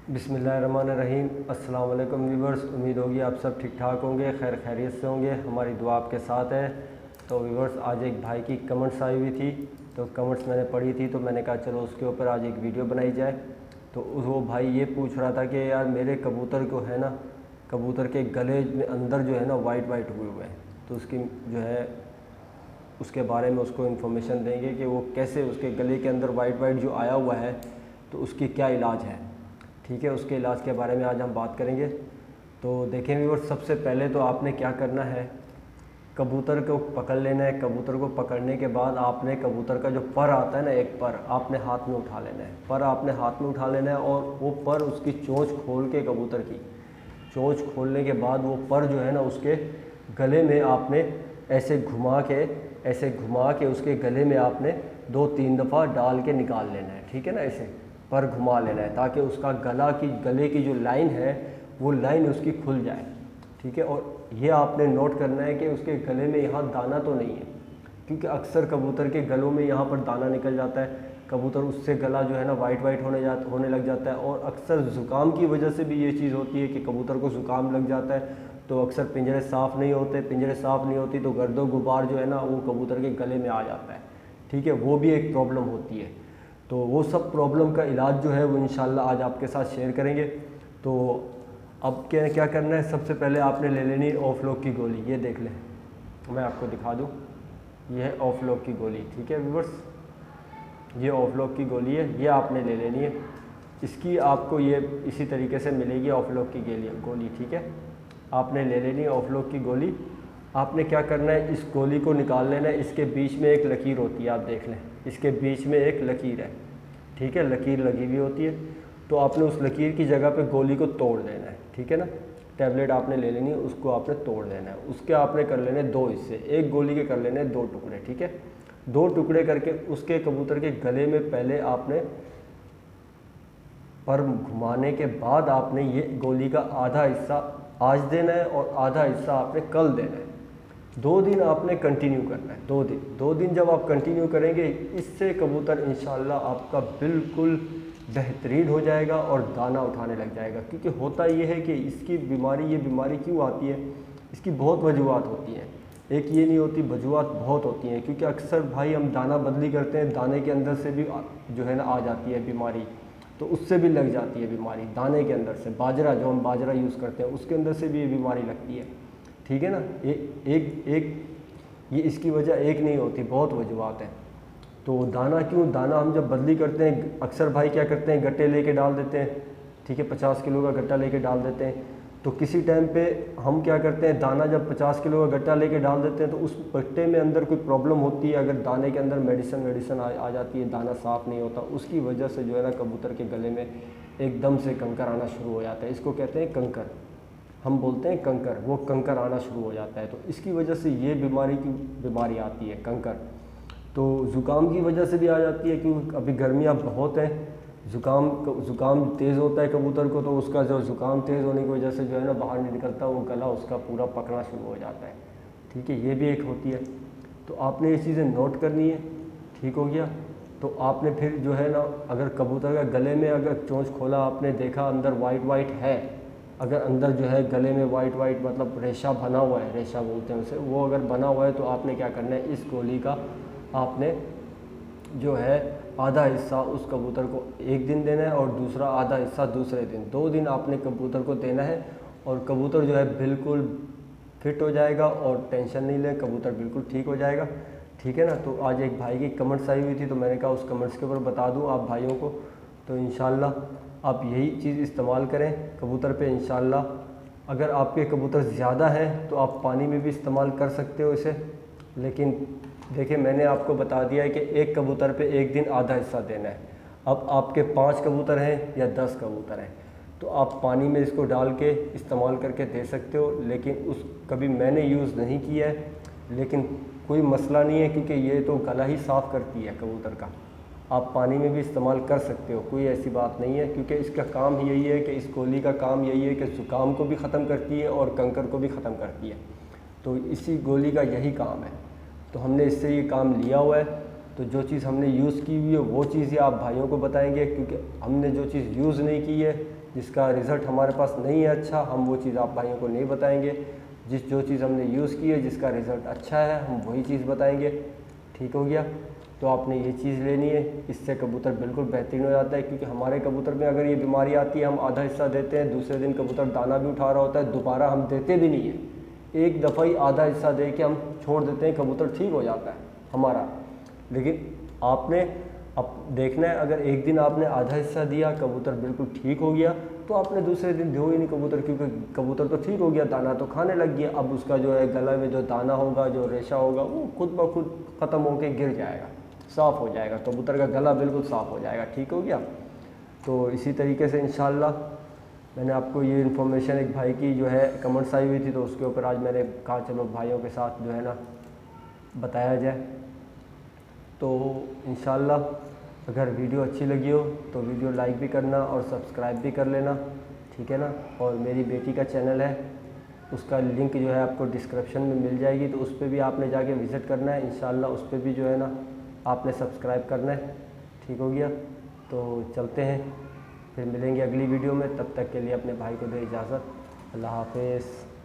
बिस्मिल्लाहिर्रहमानिर्रहीम। अस्सलाम वालेकुम व्यूवर्स, उम्मीद होगी आप सब ठीक ठाक होंगे, खैर खैरियत से होंगे। हमारी दुआ आपके साथ है। तो व्यूवर्स, आज एक भाई की कमेंट्स आई हुई थी, तो कमेंट्स मैंने पढ़ी थी, तो मैंने कहा चलो उसके ऊपर आज एक वीडियो बनाई जाए। तो वो भाई ये पूछ रहा था कि यार मेरे कबूतर को है ना, कबूतर के गले में अंदर जो है ना वाइट वाइट हुए हुए हैं, तो उसकी जो है उसके बारे में उसको इन्फॉर्मेशन देंगे कि वो कैसे उसके गले के अंदर वाइट वाइट जो आया हुआ है तो उसकी क्या इलाज है। ठीक है, उसके इलाज के बारे में आज हम बात करेंगे। तो देखें व्यूअर्स, सबसे पहले तो आपने क्या करना है, कबूतर को पकड़ लेना है। कबूतर को पकड़ने के बाद आपने कबूतर का जो पर आता है ना, एक पर आपने हाथ में उठा लेना है। पर आपने हाथ में उठा लेना है और वो पर उसकी चोंच खोल के, कबूतर की चोंच खोलने के बाद वो पर जो है ना उसके गले में आपने ऐसे घुमा के उसके गले में आपने 2-3 दफ़ा डाल के निकाल लेना है। ठीक है ना, ऐसे पर घुमा लेना है ताकि उसका गले की जो लाइन है वो लाइन उसकी खुल जाए। ठीक है, और ये आपने नोट करना है कि उसके गले में यहाँ दाना तो नहीं है, क्योंकि अक्सर कबूतर के गलों में यहाँ पर दाना निकल जाता है। कबूतर उससे गला जो है ना वाइट वाइट होने लग जाता है। और अक्सर ज़ुकाम की वजह से भी ये चीज़ होती है कि कबूतर को ज़ुकाम लग जाता है, तो अक्सर पिंजरे साफ़ नहीं होते। पिंजरे साफ़ नहीं होती तो गर्दो गुबार जो है ना वो कबूतर के गले में आ जाता है। ठीक है, वो भी एक प्रॉब्लम होती है। तो वो सब प्रॉब्लम का इलाज जो है वो इंशाल्लाह आज आपके साथ शेयर करेंगे। तो अब क्या करना है, सबसे पहले आपने ले लेनी ऑफलॉक की गोली। ये देख लें, मैं आपको दिखा दूँ, ये है ऑफलॉक की गोली। ठीक है व्यूअर्स, ये ऑफलॉक की गोली है, ये आपने ले लेनी है। इसकी आपको ये इसी तरीके से मिलेगी ऑफलॉक की गोली। ठीक है, आपने ले लेनी है ऑफलॉक की गोली। आपने क्या करना है, इस गोली को निकाल लेना है। इसके बीच में एक लकीर होती है, आप देख लें, इसके बीच में एक लकीर है। ठीक है, लकीर लगी हुई होती है, तो आपने उस लकीर की जगह पे गोली को तोड़ देना है। ठीक है ना, टैबलेट आपने ले लेनी है, उसको आपने तोड़ देना है। उसके आपने कर लेने 2 हिस्से, एक गोली के कर लेने 2 टुकड़े। ठीक है, 2 टुकड़े करके उसके कबूतर के गले में पहले आपने पर घुमाने के बाद आपने ये गोली का आधा हिस्सा आज देना है और आधा हिस्सा आपने कल देना है। 2 दिन आपने कंटिन्यू करना है। 2 दिन जब आप कंटिन्यू करेंगे, इससे कबूतर इंशाल्लाह आपका बिल्कुल बेहतरीन हो जाएगा और दाना उठाने लग जाएगा। क्योंकि होता ये है कि ये बीमारी क्यों आती है, इसकी बहुत वजूहत होती हैं। एक ये नहीं होती, वजूहत बहुत होती हैं। क्योंकि अक्सर भाई हम दाना बदली करते हैं, दाने के अंदर से भी जो है ना आ जाती है बीमारी, तो उससे भी लग जाती है बीमारी। दाने के अंदर से बाजरा, जो हम बाजरा यूज़ करते हैं, उसके अंदर से भी ये बीमारी लगती है। ठीक है ना, ये इसकी वजह एक नहीं होती, बहुत वजूहत हैं। तो दाना हम जब बदली करते हैं, अक्सर भाई क्या करते हैं, गट्टे लेके डाल देते हैं। ठीक है, 50 किलो का गट्टा लेके डाल देते हैं। तो किसी टाइम पे हम क्या करते हैं, दाना जब 50 किलो का गट्टा लेके डाल देते हैं, तो उस गट्टे में अंदर कोई प्रॉब्लम होती है, अगर दाने के अंदर मेडिसिन आ जाती है, दाना साफ़ नहीं होता, उसकी वजह से जो है ना कबूतर के गले में एकदम से कंकर आना शुरू हो जाता है। इसको कहते हैं कंकर, हम बोलते हैं कंकर, वो कंकर आना शुरू हो जाता है। तो इसकी वजह से ये बीमारी आती है, कंकर। तो ज़ुकाम की वजह से भी आ जाती है, क्योंकि अभी गर्मियाँ बहुत हैं, ज़ुकाम तेज़ होता है कबूतर को, तो उसका जो ज़ुकाम तेज़ होने की वजह से जो है ना बाहर नहीं निकलता, वो गला उसका पूरा पकना शुरू हो जाता है। ठीक है, ये भी एक होती है। तो आपने ये चीज़ें नोट करनी है। ठीक हो गया, तो आपने फिर जो है ना, अगर कबूतर का गले में अगर चोंच खोला, आपने देखा अंदर वाइट वाइट है, अगर अंदर जो है गले में वाइट वाइट मतलब रेशा बना हुआ है, रेशा बोलते हैं उसे, वो अगर बना हुआ है, तो आपने क्या करना है, इस गोली का आपने जो है आधा हिस्सा उस कबूतर को एक दिन देना है और दूसरा आधा हिस्सा दूसरे दिन। 2 दिन आपने कबूतर को देना है और कबूतर जो है बिल्कुल फिट हो जाएगा और टेंशन नहीं लें, कबूतर बिल्कुल ठीक हो जाएगा। ठीक है ना। तो आज एक भाई की कमेंट्स आई हुई थी, तो मैंने कहा उस कमेंट्स के ऊपर बता दूँ आप भाइयों को। तो इंशाल्लाह आप यही चीज़ इस्तेमाल करें कबूतर पे इंशाल्लाह। अगर आपके कबूतर ज़्यादा हैं तो आप पानी में भी इस्तेमाल कर सकते हो इसे, लेकिन देखिए मैंने आपको बता दिया है कि एक कबूतर पे एक दिन आधा हिस्सा देना है। अब आपके 5 कबूतर हैं या 10 कबूतर हैं, तो आप पानी में इसको डाल के इस्तेमाल करके दे सकते हो। लेकिन कभी मैंने यूज़ नहीं किया है, लेकिन कोई मसला नहीं है, क्योंकि ये तो गला ही साफ़ करती है कबूतर का। आप पानी में भी इस्तेमाल कर सकते हो, कोई ऐसी बात नहीं है, क्योंकि इसका काम ही यही है कि इस गोली का काम यही है कि ज़ुकाम को भी ख़त्म करती है और कंकर को भी ख़त्म करती है। तो इसी गोली का यही काम है, तो हमने इससे ये काम लिया हुआ है। तो जो चीज़ हमने यूज़ की हुई है वो चीज़ ही आप भाइयों को बताएंगे, क्योंकि हमने जो चीज़ यूज़ नहीं की है, जिसका रिज़ल्ट हमारे पास नहीं है अच्छा, हम वो चीज़ आप भाइयों को नहीं बताएंगे। जो चीज़ हमने यूज़ की है, जिसका रिज़ल्ट अच्छा है, हम वही चीज़ बताएंगे। ठीक हो गया? तो आपने ये चीज़ लेनी है, इससे कबूतर बिल्कुल बेहतरीन हो जाता है। क्योंकि हमारे कबूतर में अगर ये बीमारी आती है, हम आधा हिस्सा देते हैं, दूसरे दिन कबूतर दाना भी उठा रहा होता है, दोबारा हम देते भी नहीं है, एक दफ़ा ही आधा हिस्सा दे के हम छोड़ देते हैं, कबूतर ठीक हो जाता है हमारा। लेकिन आपने अब देखना है, अगर एक दिन आपने आधा हिस्सा दिया, कबूतर बिल्कुल ठीक हो गया, तो आपने दूसरे दिन दो ही नहीं कबूतर, क्योंकि कबूतर तो ठीक हो गया, दाना तो खाने लग गया। अब उसका जो है गला में जो दाना होगा, जो रेशा होगा, वो खुद ब खुद ख़त्म होकर गिर जाएगा, साफ़ हो जाएगा, कबूतर का गला बिल्कुल साफ़ हो जाएगा। ठीक हो गया? तो इसी तरीके से इंशाल्लाह मैंने आपको ये इन्फॉर्मेशन एक भाई की जो है कमेंट्स आई हुई थी, तो उसके ऊपर आज मैंने कहा चलो भाइयों के साथ जो है ना बताया जाए। तो इंशाल्लाह अगर वीडियो अच्छी लगी हो तो वीडियो लाइक भी करना और सब्सक्राइब भी कर लेना, ठीक है ना। और मेरी बेटी का चैनल है, उसका लिंक जो है आपको डिस्क्रिप्शन में मिल जाएगी, तो उस पर भी आपने जाके विज़िट करना है। इंशाल्लाह उस पर भी जो है ना आपने सब्सक्राइब करना है। ठीक हो गया? तो चलते हैं, फिर मिलेंगे अगली वीडियो में। तब तक के लिए अपने भाई को दे इजाज़त। अल्लाह हाफ़िज़।